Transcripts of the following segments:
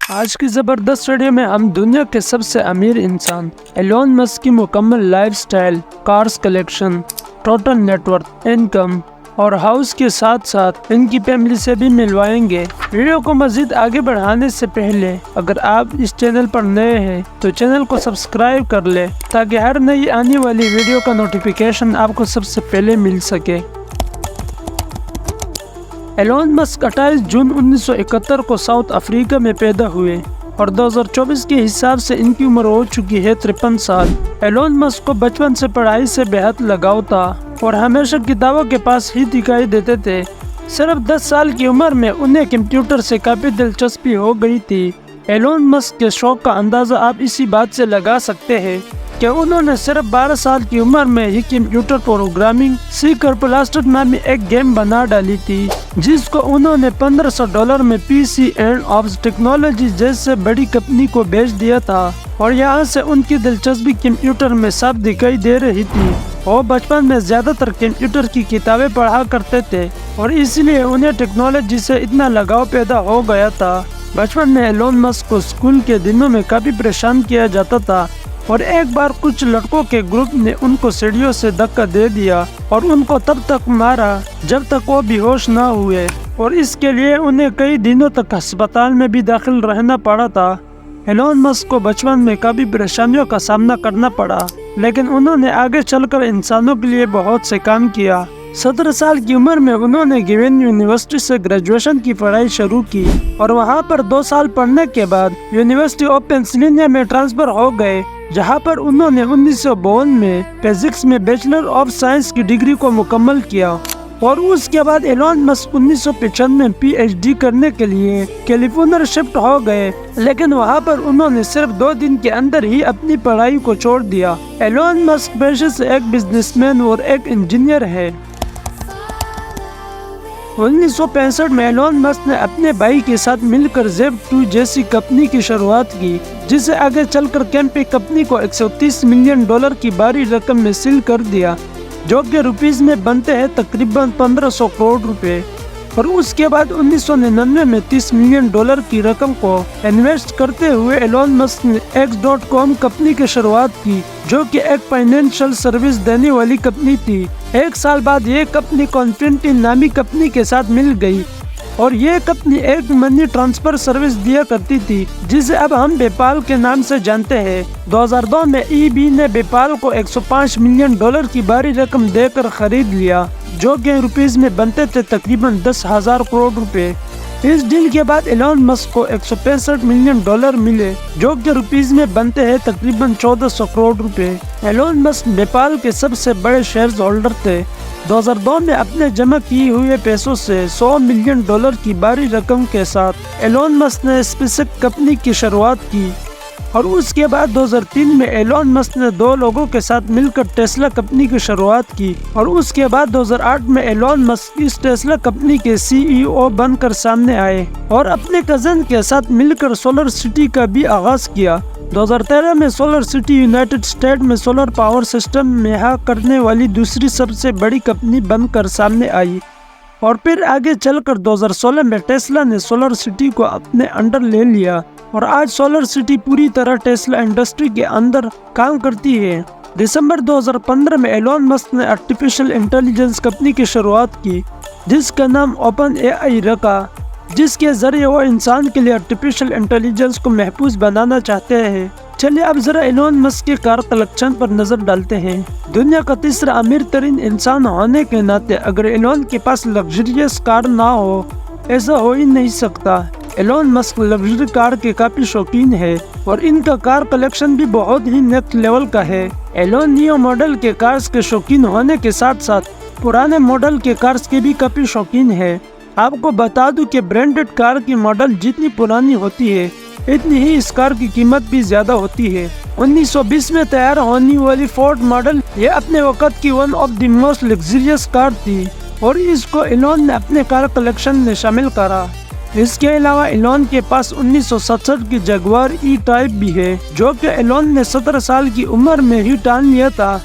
آج کی زبردست ویڈیو میں ہم دنیا کے سب سے امیر انسان ایلون مسک کی مکمل life style, cars collection, total net worth, income اور ہاؤس کے ساتھ ساتھ ان کی فیملی سے بھی ملوائیں گے۔ ویڈیو کو مزید آگے بڑھانے سے پہلے اگر آپ اس چینل پر نئے ہیں تو چینل کو سبسکرائب کر لیں تاکہ ہر نئی آنے والی ویڈیو کا نوٹیفیکیشن آپ کو سب سے پہلے مل سکے۔ ایلون مسک 28 جون 1971 کو ساؤتھ افریقہ میں پیدا ہوئے اور 2024 کے حساب سے ان کی عمر ہو چکی ہے 53 سال۔ ایلون مسک کو بچپن سے پڑھائی سے بے حد لگاؤ تھا اور ہمیشہ کتابوں کے پاس ہی دکھائی دیتے تھے۔ صرف 10 سال کی عمر میں انہیں کمپیوٹر سے کافی دلچسپی ہو گئی تھی۔ ایلون مسک کے شوق کا اندازہ آپ اسی بات سے لگا سکتے ہیں کہ انہوں نے صرف 12 سال کی عمر میں ہی کمپیوٹر پروگرامنگ سیکھ کر پلاسٹر نامی ایک گیم بنا ڈالی تھی، جس کو انہوں نے $1500 میں پی سی اینڈ آفز ٹیکنالوجی جیسے بڑی کمپنی کو بیچ دیا تھا، اور یہاں سے ان کی دلچسپی کمپیوٹر میں صاف دکھائی دے رہی تھی۔ وہ بچپن میں زیادہ تر کمپیوٹر کی کتابیں پڑھا کرتے تھے اور اس لیے انہیں ٹیکنالوجی سے اتنا لگاؤ پیدا ہو گیا تھا۔ بچپن میں ایلون مسک کو اسکول کے دنوں میں کافی پریشان کیا جاتا تھا اور ایک بار کچھ لڑکوں کے گروپ نے ان کو سیڑھیوں سے دھکا دے دیا اور ان کو تب تک مارا جب تک وہ بے ہوش نہ ہوئے، اور اس کے لیے انہیں کئی دنوں تک ہسپتال میں بھی داخل رہنا پڑا تھا۔ ایلون مسک کو بچپن میں کافی پریشانیوں کا سامنا کرنا پڑا، لیکن انہوں نے آگے چل کر انسانوں کے لیے بہت سے کام کیا۔ 17 سال کی عمر میں انہوں نے گیون یونیورسٹی سے گریجویشن کی پڑھائی شروع کی اور وہاں پر 2 سال پڑھنے کے بعد یونیورسٹی آف پینسلوینیا میں ٹرانسفر ہو گئے، جہاں پر انہوں نے 1952 میں فزکس میں بیچلر آف سائنس کی ڈگری کو مکمل کیا، اور اس کے بعد ایلون مسک 1995 میں پی ایچ ڈی کرنے کے لیے کیلیفورنیا شفٹ ہو گئے، لیکن وہاں پر انہوں نے صرف 2 دن کے اندر ہی اپنی پڑھائی کو چھوڑ دیا۔ ایلون مسک پیشے سے ایک بزنس مین اور ایک انجینئر ہے۔ 1965 میں ایلون مسک نے اپنے بھائی کے ساتھ مل کر زیپ2 جیسی کمپنی کی شروعات کی، جسے آگے چل کر کیمپی کمپنی کو $130 ملین کی بڑی رقم میں سیل کر دیا، جو کہ روپیز میں بنتے ہیں تقریباً 1500 کروڑ روپے، اور اس کے بعد 1999 میں $30 ملین کی رقم کو انویسٹ کرتے ہوئے ایلون مسک نے X.com کمپنی کی شروعات کی، جو کہ ایک فائنینشل سروس دینے والی کمپنی تھی۔ 1 سال بعد یہ کمپنی کانفینٹی نامی کمپنی کے ساتھ مل گئی، اور یہ کمپنی ایک منی ٹرانسفر سروس دیا کرتی تھی جسے اب ہم پے پال کے نام سے جانتے ہیں۔ 2002 میں ای بی نے پے پال کو $105 ملین کی بڑی رقم دے کر خرید لیا، جو کہ روپیز میں بنتے تھے تقریباً 10,000 کروڑ روپے۔ اس ڈیل کے بعد ایلون مسک کو $165 ملین ملے، جو کہ روپیز میں بنتے ہیں تقریباً 1400 کروڑ روپے۔ ایلون مسک پے پال کے سب سے بڑے شیئر ہولڈر تھے۔ 2002 میں اپنے جمع کیے ہوئے پیسوں سے $100 ملین کی بڑی رقم کے ساتھ ایلون مسک نے اسپیس ایکس کمپنی کی شروعات کی، اور اس کے بعد 2003 میں ایلون مسک نے 2 لوگوں کے ساتھ مل کر ٹیسلا کمپنی کی شروعات کی، اور اس کے بعد 2008 میں ایلون مسک اس ٹیسلا کمپنی کے سی ای او بن کر سامنے آئے اور اپنے کزن کے ساتھ مل کر سولر سٹی کا بھی آغاز کیا۔ 2013 میں سولر سٹی یونائٹڈ اسٹیٹ میں سولر پاور سسٹم مہیا کرنے والی دوسری سب سے بڑی کمپنی بن کر سامنے آئی، اور پھر آگے چل کر 2016 میں ٹیسلا نے سولر سٹی کو اپنے انڈر لے لیا، اور آج سولر سٹی پوری طرح ٹیسلا انڈسٹری کے اندر کام کرتی ہے۔ دسمبر 2015 میں ایلون مسک نے آرٹیفیشل انٹیلیجنس کمپنی کی شروعات کی، جس کا نام اوپن اے آئی رکھا، جس کے ذریعے وہ انسان کے لیے آرٹیفیشل انٹیلیجنس کو محفوظ بنانا چاہتے ہیں۔ چلیے اب ذرا ایلون مسک کے کار کلیکشن پر نظر ڈالتے ہیں۔ دنیا کا تیسرا امیر ترین انسان ہونے کے ناطے اگر ایلون کے پاس لگژریس کار نہ ہو، ایسا ہو ہی نہیں سکتا۔ ایلون مسک لگژری کار کے کافی شوقین ہے، اور ان کا کار کلیکشن بھی بہت ہی نیکسٹ لیول کا ہے۔ ایلون نیو ماڈل کے کارز کے شوقین ہونے کے ساتھ ساتھ پرانے ماڈل کے کارز کے بھی کافی شوقین ہے۔ آپ کو بتا دوں کہ برانڈڈ کار کی ماڈل جتنی پرانی ہوتی ہے، اتنی ہی اس کار کی قیمت بھی زیادہ ہوتی ہے۔ 1920 میں تیار ہونے والی فورڈ ماڈل یہ اپنے وقت کی one of the most luxurious car تھی، اور اس کو ایلون نے اپنے کار کلیکشن میں شامل کرا۔ اس کے علاوہ ایلون کے پاس 1967 کی جگوار ای ٹائپ بھی ہے، جو کہ ایلون نے 17 سال کی عمر میں ہی ٹان لیا تھا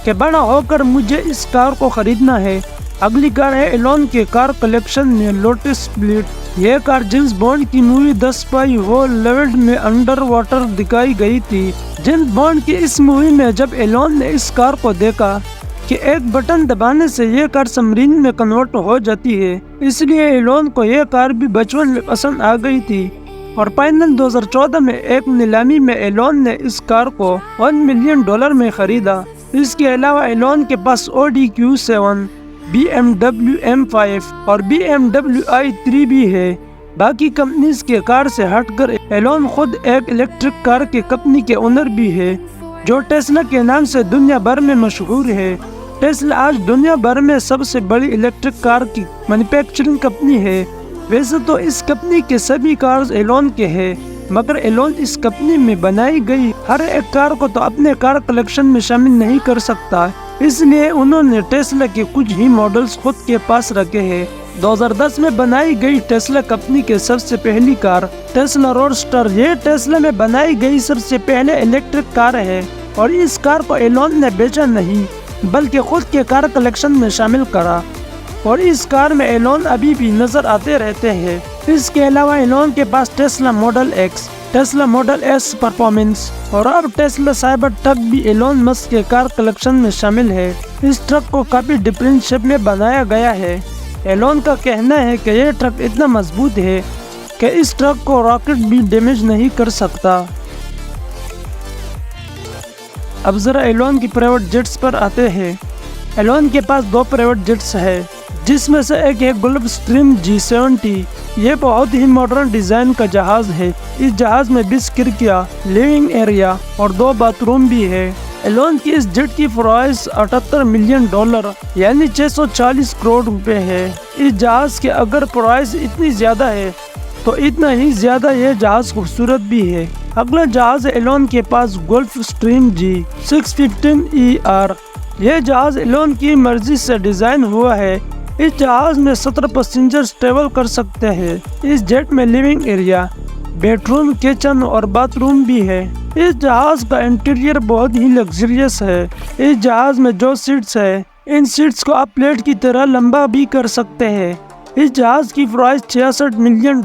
کہ بڑا ہو کر مجھے اس کار کو خریدنا ہے، اگلی کار ہے ایلون کے کار کلیکشن میں لوٹس بلیٹ۔ یہ کار جیمز بانڈ کی مووی دی اسپائی ہو لیوڈ میں انڈر واٹر دکھائی گئی تھی۔ جیمز بانڈ کی اس مووی میں جب ایلون نے اس کار کو دیکھا کہ ایک بٹن دبانے سے یہ کار سبمرین میں کنورٹ ہو جاتی ہے، اس لیے ایلون کو یہ کار بھی بچپن میں پسند آ گئی تھی، اور فائنل 2014 میں ایک نیلامی میں ایلون نے اس کار کو $1 ملین میں خریدا۔ اس کے علاوہ ایلون کے پاس Audi Q7، BMW M5 اور BMW i3 بھی ہے۔ باقی کمپنیز کے کار سے ہٹ کر ایلون خود ایک الیکٹرک کار کے کمپنی کے اونر بھی ہے جو ٹیسلا کے نام سے دنیا بھر میں مشہور ہے۔ ٹیسلا آج دنیا بھر میں سب سے بڑی الیکٹرک کار کی مینوفیکچرنگ کمپنی ہے۔ ویسے تو اس کمپنی کے سبھی کارز ایلون کے ہیں، مگر ایلون اس کمپنی میں بنائی گئی ہر ایک کار کو تو اپنے کار کلیکشن میں شامل نہیں کر سکتا، اس لیے انہوں نے ٹیسلا کے کچھ ہی ماڈلز خود کے پاس رکھے ہیں۔ 2010 میں بنائی گئی ٹیسلا کمپنی کے سب سے پہلی کار ٹیسلا روڈسٹر، یہ ٹیسلا میں بنائی گئی سب سے پہلے الیکٹرک کار ہے، اور اس کار کو ایلون نے بیچا نہیں بلکہ خود کے کار کلیکشن میں شامل کرا، اور اس کار میں ایلون ابھی بھی نظر آتے رہتے ہیں۔ اس کے علاوہ ایلون کے پاس Tesla model X, Tesla model S performance اور اب ٹیسلا سائبر ٹرک بھی ایلون مسک کے کار کلیکشن میں شامل ہے۔ اس ٹرک کو کافی ڈفرینٹ شیپ میں بنایا گیا ہے۔ ایلون کا کہنا ہے کہ یہ ٹرک اتنا مضبوط ہے کہ اس ٹرک کو راکٹ بھی ڈیمیج نہیں کر سکتا۔ اب ذرا ایلون کی پرائیویٹ جیٹس پر آتے ہیں۔ ایلون کے پاس 2 پرائیویٹ جیٹس ہیں، جس میں سے ایک ہے گلف اسٹریم G70۔ یہ بہت ہی ماڈرن ڈیزائن کا جہاز ہے۔ اس جہاز میں 20 کھڑکیاں، لیونگ ایریا اور 2 باتھ روم بھی ہے۔ ایلون کی اس جیٹ کی پرائس $78 ملین یعنی 640 کروڑ روپے ہے۔ اس جہاز کے اگر پرائس اتنی زیادہ ہے تو اتنا ہی زیادہ یہ جہاز خوبصورت بھی ہے۔ اگلا جہاز ایلون کے پاس گلف اسٹریم G615ER۔ یہ جہاز ایلون کی مرضی سے ڈیزائن ہوا ہے۔ اس جہاز میں 17 پیسنجرز ٹریول کر سکتے ہیں۔ اس جیٹ میں living area, bed room, kitchen اور باتھ روم بھی ہے۔ اس جہاز کا انٹیریئر بہت ہی لگژریس ہے۔ اس جہاز میں جو سیٹس ہے، ان سیٹس کو آپ پلیٹ کی طرح لمبا بھی کر سکتے ہیں۔ اس جہاز کی پرائس $66 ملین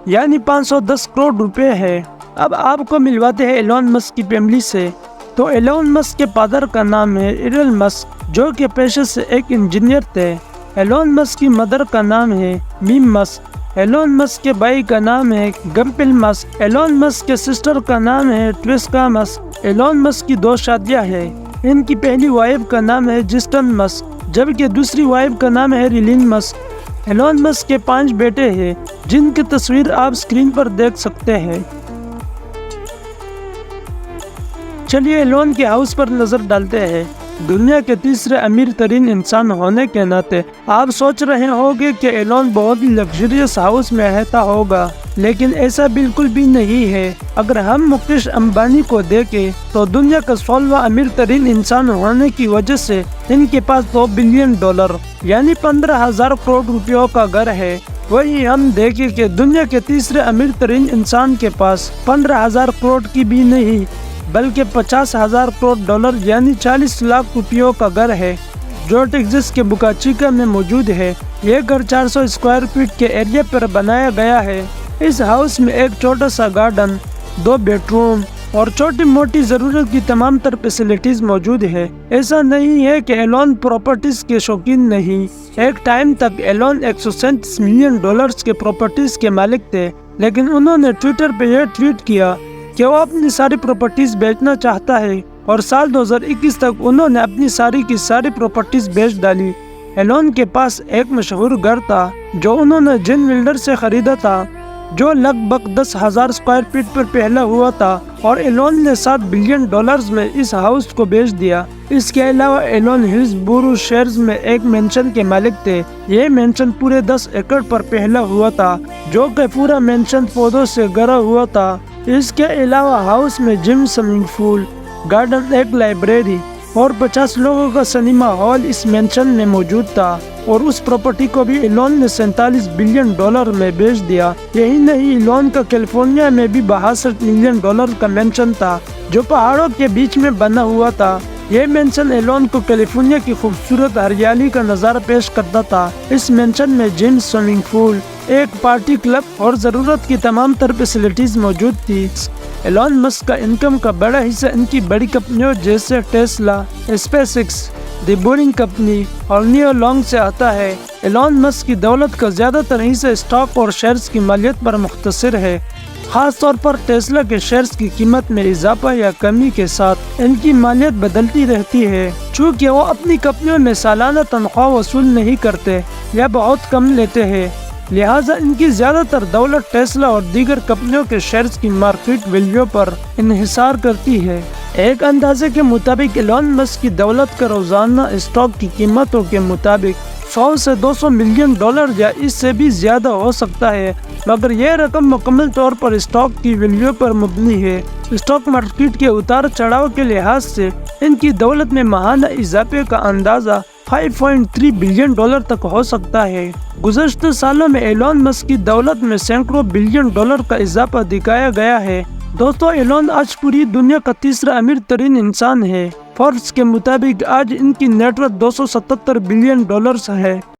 یعنی 510 کروڑ روپے ہے۔ اب آپ کو ملواتے ہیں ایلون مسک کی فیملی سے۔ تو ایلون مسک کے فادر کا نام ہے ایلن مسک، جو کہ پیشے سے ایک انجینئر تھے۔ ایلون مسک کی مدر کا نام ہے میم مسک۔ ایلون مسک کے بھائی کا نام ہے گمپل مسک۔ ایلون مسک کے سسٹر کا نام ہے ٹویسکا مسک۔ ایلون مسک کی 2 شادیاں ہیں۔ ان کی پہلی وائف کا نام ہے جسٹن مسک، جبکہ دوسری وائف کا نام ہے ریلین مسک۔ ایلون مسک کے 5 بیٹے ہیں، جن کی تصویر آپ اسکرین پر دیکھ سکتے ہیں۔ چلیے ایلون کے ہاؤس پر نظر ڈالتے ہیں۔ دنیا کے تیسرے امیر ترین انسان ہونے کے ناطے آپ سوچ رہے ہوگے کہ ایلون بہت ہی لگژریس ہاؤس میں رہتا ہوگا، لیکن ایسا بالکل بھی نہیں ہے۔ اگر ہم مکیش امبانی کو دیکھیں تو دنیا کا 16واں امیر ترین انسان ہونے کی وجہ سے ان کے پاس $2 بلین یعنی 15,000 کروڑ روپیوں کا گھر ہے۔ وہی ہم دیکھیں کہ دنیا کے تیسرے امیر ترین انسان کے پاس 15,000 کروڑ کی بھی نہیں بلکہ $50,000 کروڑ یعنی 40 لاکھ روپیوں کا گھر ہے، جو ٹیکساس کے بوکا چیکا میں موجود ہے۔ یہ گھر 400 اسکوائر فٹ کے ایریا پر بنایا گیا ہے۔ اس ہاؤس میں ایک چھوٹا سا گارڈن، 2 بیڈ روم اور چھوٹی موٹی ضرورت کی تمام تر فیسلٹیز موجود ہے۔ ایسا نہیں ہے کہ ایلون پراپرٹیز کے شوقین نہیں۔ ایک ٹائم تک ایلون $137 ملین کے پراپرٹیز کے مالک تھے، لیکن انہوں نے ٹویٹر پہ یہ ٹویٹ کیا کہ وہ اپنی ساری پراپرٹیز بیچنا چاہتا ہے، اور سال 2021 تک انہوں نے اپنی ساری کی ساری پراپرٹیز بیچ ڈالی۔ ایلون کے پاس ایک مشہور گھر تھا جو انہوں نے جن ولڈر سے خریدا تھا، جو لگ بھگ 10,000 اسکوائر فٹ پر پھیلا ہوا تھا، اور ایلون نے $7 بلین میں اس ہاؤس کو بیچ دیا۔ اس کے علاوہ ایلون ہلز بورو شیئرز میں ایک مینشن کے مالک تھے۔ یہ مینشن پورے 10 ایکڑ پر پھیلا ہوا تھا، جو کہ پورا مینشن پودوں سے گھرا ہوا تھا۔ اس کے علاوہ ہاؤس میں جم، سوئمنگ پول، گارڈن، ایک لائبریری اور 50 لوگوں کا سنیما ہال اس مینشن میں موجود تھا، اور اس پراپرٹی کو بھی ایلون نے $47 بلین میں بیچ دیا۔ یہی نہیں، ایلون کا کیلیفورنیا میں بھی $62 ملین کا مینشن تھا، جو پہاڑوں کے بیچ میں بنا ہوا تھا۔ یہ مینشن ایلون کو کیلیفورنیا کی خوبصورت ہریالی کا نظارہ پیش کرتا تھا۔ اس مینشن میں جم، سوئمنگ پول، ایک پارٹی کلب اور ضرورت کی تمام تر فیسلٹیز موجود تھی۔ ایلون مسک کا انکم کا بڑا حصہ ان کی بڑی کمپنیوں جیسے ٹیسلا، اسپیس ایکس، دی بورنگ کمپنی اور نیو لانگ سے آتا ہے۔ ایلون مسک کی دولت کا زیادہ تر حصہ اسٹاک اور شیئرز کی مالیت پر مختصر ہے، خاص طور پر ٹیسلا کے شیئرز کی قیمت میں اضافہ یا کمی کے ساتھ ان کی مالیت بدلتی رہتی ہے، چونکہ وہ اپنی کمپنیوں میں سالانہ تنخواہ وصول نہیں کرتے یا بہت کم لیتے ہیں، لہٰذا ان کی زیادہ تر دولت ٹیسلا اور دیگر کمپنیوں کے شیئرز کی مارکیٹ ویلیو پر انحصار کرتی ہے۔ ایک اندازے کے مطابق ایلون مسک کی دولت کا روزانہ اسٹاک کی قیمتوں کے مطابق 100 سے 200 ملین ڈالر یا اس سے بھی زیادہ ہو سکتا ہے، مگر یہ رقم مکمل طور پر اسٹاک کی ویلیو پر مبنی ہے۔ اسٹاک مارکیٹ کے اتار چڑھاؤ کے لحاظ سے ان کی دولت میں ماہانہ اضافے کا اندازہ 5.3 بلین ڈالر تک ہو سکتا ہے۔ گزشتہ سالوں میں ایلون مسک کی دولت میں سینکڑوں بلین ڈالر کا اضافہ دکھایا گیا ہے۔ دوستو، ایلون آج پوری دنیا کا تیسرا امیر ترین انسان ہے۔ فوربس کے مطابق آج ان کی نیٹ ورتھ 277 بلین ڈالرز ہے۔